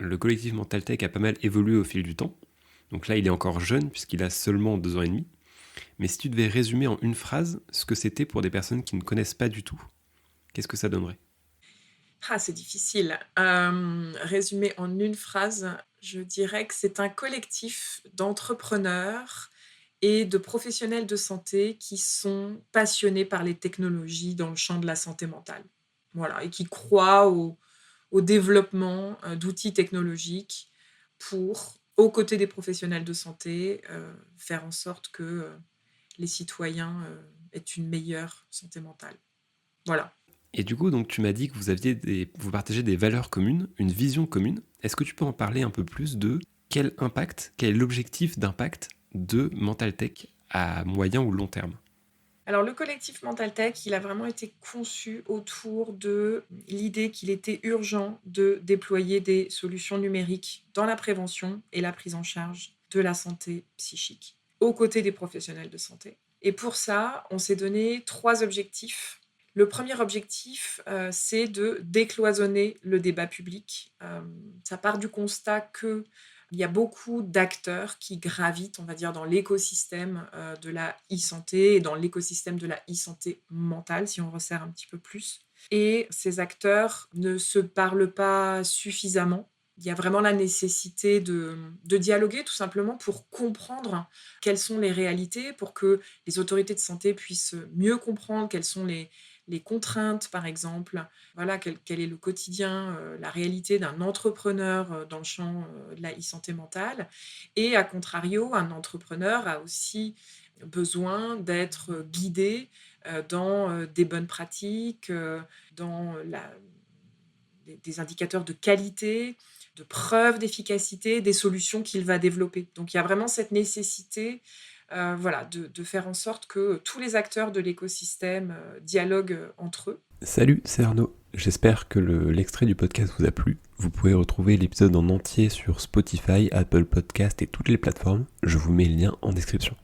le collectif Mental Tech a pas mal évolué au fil du temps. Donc là, il est encore jeune puisqu'il a seulement 2 ans et demi. Mais si tu devais résumer en une phrase ce que c'était pour des personnes qui ne connaissent pas du tout, qu'est-ce que ça donnerait? Ah, c'est difficile. Résumé en une phrase, je dirais que c'est un collectif d'entrepreneurs et de professionnels de santé qui sont passionnés par les technologies dans le champ de la santé mentale. Voilà, et qui croient au développement, d'outils technologiques pour, aux côtés des professionnels de santé, faire en sorte que, les citoyens, aient une meilleure santé mentale. Voilà. Et du coup, donc tu m'as dit que vous partagez des valeurs communes, une vision commune. Est-ce que tu peux en parler un peu plus de quel est l'objectif d'impact de Mental Tech à moyen ou long terme? Alors le collectif Mental Tech, il a vraiment été conçu autour de l'idée qu'il était urgent de déployer des solutions numériques dans la prévention et la prise en charge de la santé psychique, aux côtés des professionnels de santé. Et pour ça, on s'est donné 3 objectifs. Le premier objectif, c'est de décloisonner le débat public. Ça part du constat que il y a beaucoup d'acteurs qui gravitent, on va dire, dans l'écosystème, de la e-santé et dans l'écosystème de la e-santé mentale, si on resserre un petit peu plus. Et ces acteurs ne se parlent pas suffisamment. Il y a vraiment la nécessité de dialoguer tout simplement pour comprendre quelles sont les réalités, pour que les autorités de santé puissent mieux comprendre quelles sont les contraintes, par exemple. Voilà, quel est le quotidien, la réalité d'un entrepreneur, dans le champ, de la e-santé mentale. Et à contrario, un entrepreneur a aussi besoin d'être guidé, dans, des bonnes pratiques, dans la des indicateurs de qualité, de preuves d'efficacité des solutions qu'il va développer. Donc il y a vraiment cette nécessité, voilà, de faire en sorte que tous les acteurs de l'écosystème, dialoguent, entre eux. Salut, c'est Arnaud. J'espère que l'extrait du podcast vous a plu. Vous pouvez retrouver l'épisode en entier sur Spotify, Apple Podcast et toutes les plateformes. Je vous mets le lien en description.